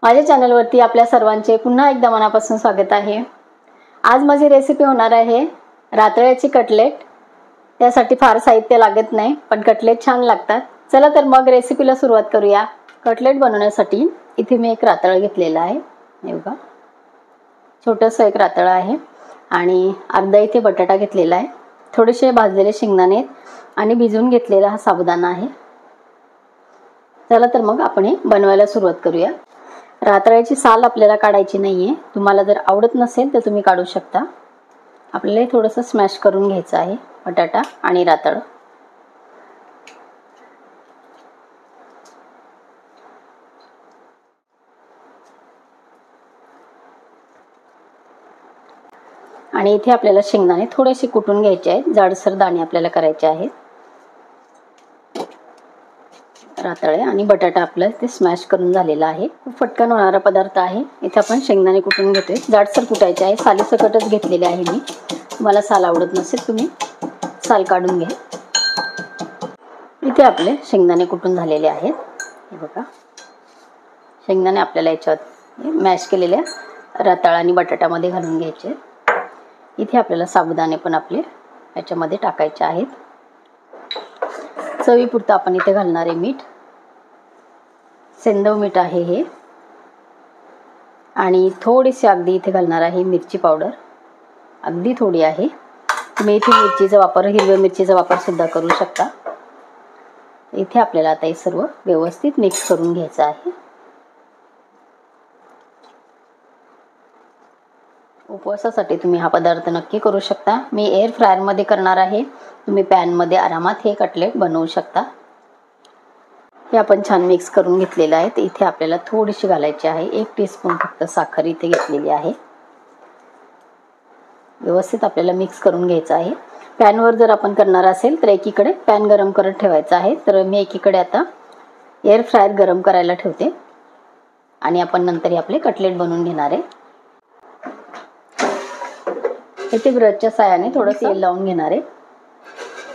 माझ्या चॅनलवरती आपल्या सर्वांचे पुन्हा एकदा मनापासून स्वागत आहे। आज माझी रेसिपी होणार आहे रातळ्याची कटलेट। त्यासाठी फार साहित्य लागत नाही, पण कटलेट छान लागतात। चला तर मग रेसिपीला सुरुवात करूया। कटलेट बनवण्यासाठी इथे मी एक रातळ घेतलेला आहे। हे बघा, छोटंसं एक रातळ आहे आणि अर्धा इथे बटाटा घेतलेला आहे। थोडेसे भाजलेले शेंगदाणे आणि भिजवून घेतलेला हा साबुदाणा आहे। चला तर मग आपण हे बनवायला सुरुवात करूया। रातळ्याची साल आपल्याला काढायची नाहीये। तुम्हाला जर आवडत नसेल तर तुम्ही काढू शकता। आपल्याला थोडंसं स्मॅश करून घ्यायचं आहे बटाटा आणि रातळ। आणि इथे आपल्याला शेंगदाणे थोडेसे कुटून घ्यायचे आहेत। जाडसर दाणे आपल्याला करायचे आहेत। रातळे आणि बटाटा आपलं ते स्मॅश करून झालेला आहे। खूप पटकन होणारा पदार्थ आहे। इथे आपण शेंगदाणे कुटून घेतोय। जाडसर कुटायचे आहे। सालीसकटच घेतलेले आहे मी। तुम्हाला साल आवडत नसेल तुम्ही साल काढून घ्या। इथे आपले शेंगदाणे कुटून झालेले आहेत। हे बघा, शेंगदाणे आपल्याला याच्यात मॅश केलेल्या रातळ आणि बटाट्यामध्ये घालून घ्यायचे। इथे आपल्याला साबुदाणे पण आपले याच्यामध्ये टाकायचे आहेत। चवीपुरतं आपण इथे घालणार आहे मीठ। सेंधव मीठ आहे हे। आणि थोडीशी अगदी इथे घालणार आहे मिरची पावडर, अगदी थोडी आहे। तुम्ही इथे मिरचीचा वापर, हिरव्या मिरचीचा वापर सुद्धा करू शकता। इथे आपल्याला आता हे सर्व व्यवस्थित मिक्स करून घ्यायचं आहे। उपवासासाठी तुम्ही हा पदार्थ नक्की करू शकता। मी एअर फ्रायर मध्ये करणार आहे। तुम्ही पॅन मध्ये आरामात हे कटलेट बनवू शकता। हे आपण छान मिक्स करून घेतलेलं आहे। तर इथे आपल्याला थोडीशी घालायची आहे। 1 टीस्पून फक्त साखर इथे घेतलेली आहे। व्यवस्थित आपल्याला मिक्स करून घ्यायचं आहे। पॅनवर जर आपण करणार असेल तर एकीकडे पॅन गरम करत ठेवायचा आहे। तर मी एकीकडे आता एअर फ्रायर गरम करायला ठेवते आणि आपण नंतर आपले कटलेट बनवून घेणार आहे। इथे ब्रशच्या साहाय्याने थोडं तेल लावून घेणार आहे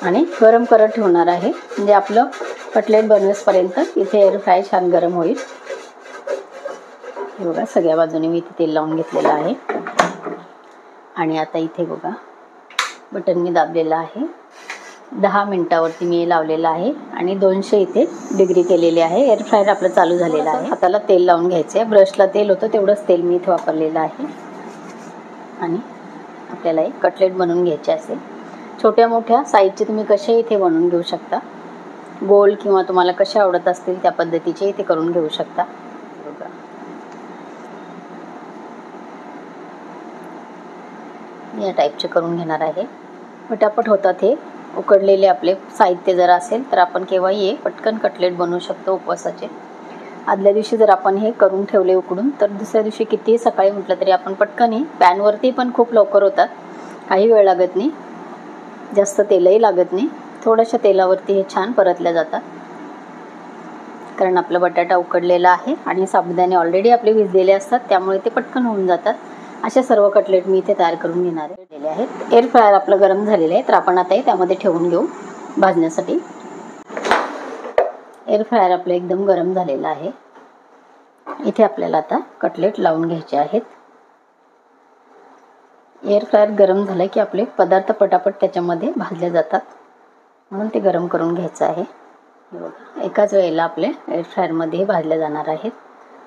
आणि गरम करत ठेवणार आहे। म्हणजे आपलं कटलेट बनवेपर्यंत इथे एअर फ्राय छान गरम होईल। हे बघा, सगळ्या बाजूने मी इथे तेल लावून घेतलेलं आहे। आणि आता इथे बघा, बटन मी दाबलेलं आहे। 10 मिनिटावरती मी लावलेलं आहे आणि 200 इथे डिग्री केलेली आहे। एअर फ्रायर आपलं चालू झालेलं आहे। हाताला तेल लावून घ्यायचं आहे। ब्रशला तेल होतं तेवढंच तेल मी इथे वापरलेलं आहे। आणि आपल्याला एक कटलेट बनवून घ्यायचे असेल, छोट्या मोठ्या साईजचे तुम्ही कसे इथे बनवून घेऊ शकता। गोल किंवा तुम्हाला कसे आवडत असतील त्या पद्धतीचे इथे करून घेऊ शकता। बघा, या टाईपचे करून घेणार आहे। पटापट होतात हे। उकडलेले आपले साहित्य जर असेल तर आपण केव्हाही पटकन कटलेट बनवू शकतो उपवासाचे। आदल्या दिवशी जर आपण हे करून ठेवले उकडून, तर दुसऱ्या दिवशी कितीही सकाळी म्हटलं तरी आपण पटकन हे पॅनवरती पण खूप लवकर होतात। काही वेळ लागत नाही, जास्त तेलही लागत नाही। थोड्याशा तेलावरती हे छान परतल्या जातात, कारण आपला बटाटा उकडलेला आहे आणि साबुदाणे ऑलरेडी आपले भिजलेले असतात, त्यामुळे ते पटकन होऊन जातात। असे सर्व कटलेट मी इथे तयार करून घेणार आहेत। एअर फ्रायर आपलं गरम झालेलं आहे, तर आपण आता त्यामध्ये ठेवून घेऊ भाजण्यासाठी। एअर फ्रायर आपलं एकदम गरम झालेलं आहे। इथे आपल्याला आता कटलेट लावून घ्यायचे आहेत। एअर फ्रायर गरम झालं की आपले पदार्थ पटापट त्याच्यामध्ये भाजले जातात, म्हणून ते गरम करून घ्यायचं आहे। एकाच वेळेला आपले एअर फ्रायर मध्ये भाजले जाणार आहेत।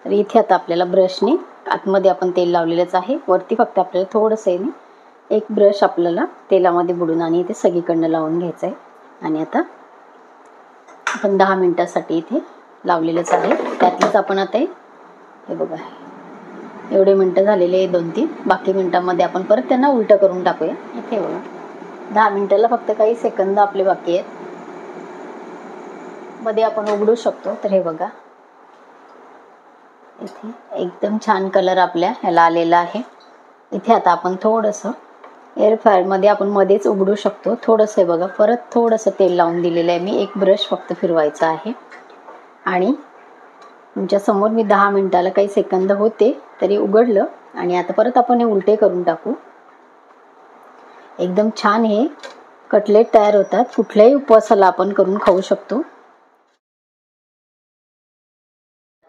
तर इथे आता आपल्याला ब्रशने, आतमध्ये आपण तेल लावलेलंच आहे, वरती फक्त आपल्याला थोडंसं एक ब्रश आपल्याला तेलामध्ये बुडून आणि इथे सगळीकडनं लावून घ्यायचं आहे। आणि आता आपण 10 मिनिटासाठी इथे लावलेलंच आहे। त्यातलंच आपण आता हे बघा, एवढे मिनटं झालेले आहे 2-3। बाकी मिनिटांमध्ये आपण परत त्यांना उलटं करून टाकूया। इथे बघा, 10 मिनिटाला फक्त काही सेकंद आपले बाकी आहेत। मध्ये आपण उघडू शकतो। तर हे बघा, इथे एकदम छान कलर आपल्या ह्याला आलेला आहे। इथे आता आपण थोडंसं एअर फ्रायर मध्ये आपण मध्येच उघडू शकतो। थोडंसं बघा, परत थोडंसं तेल लावून दिलेलं आहे मी। एक ब्रश फक्त फिरवायचा आहे आणि तुमच्या समोर मी 10 मिनिटाला काही सेकंद होते तरी उघडलं आणि आता परत आपण हे उलटे करून टाकू। एकदम छान हे कटलेट तयार होतात। कुठल्याही उपवासाला आपण करून खाऊ शकतो।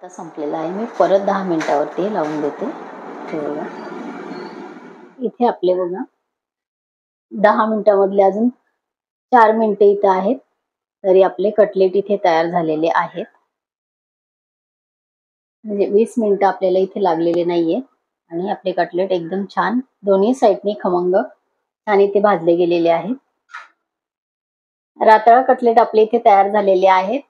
आता संपलेला आहे. मी परत 10 मिनिटावरती लावून देते. हे बघा इथे आपले बघा 10 मिनिटामधले अजून 4 मिनिटे इथे आहेत, तरी आपले कटलेट इथे तयार झालेले आहेत. म्हणजे 20 मिनिटं आपल्याला इथे लागलेले नाहीये आणि आपले कटलेट एकदम छान दोन्ही साईडनी खमंग छान इथे भाजले गेलेले आहेत. रातळ कटलेट आपले इथे तयार झालेले आहेत.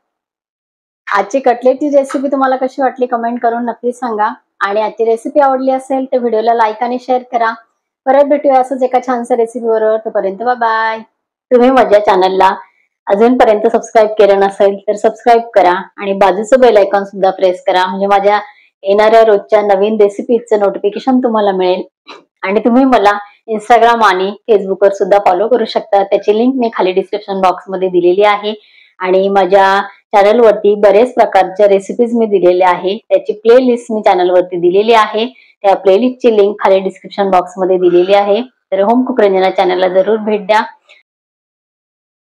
आजची कटलेटची रेसिपी तुम्हाला कशी वाटली कमेंट करून नक्की सांगा. आणि आजची रेसिपी आवडली असेल तर व्हिडिओला लाईक आणि शेअर करा. परत भेटूया असंच एका छानशा रेसिपी बरोबर. तोपर्यंत बाय बाय. तुम्ही माझ्या चॅनलला अजूनपर्यंत सबस्क्राईब केलं नसेल तर सबस्क्राईब करा आणि बाजूचं बेल आयकॉन सुद्धा प्रेस करा, म्हणजे माझ्या येणाऱ्या रोजच्या नवीन रेसिपीचं नोटिफिकेशन तुम्हाला मिळेल. आणि तुम्ही मला इंस्टाग्राम आणि फेसबुकवर सुद्धा फॉलो करू शकता. त्याची लिंक मी खाली डिस्क्रिप्शन बॉक्समध्ये दिलेली आहे. आणि माझ्या चॅनलवरती बरेच प्रकारच्या रेसिपीज मी दिलेल्या आहे, त्याची प्लेलिस्ट मी चॅनलवरती दिलेली आहे. त्या प्लेलिस्टची लिंक खाली डिस्क्रिप्शन बॉक्समध्ये दिलेली आहे. तर होम कुक रंजना चॅनलला जरूर भेट द्या.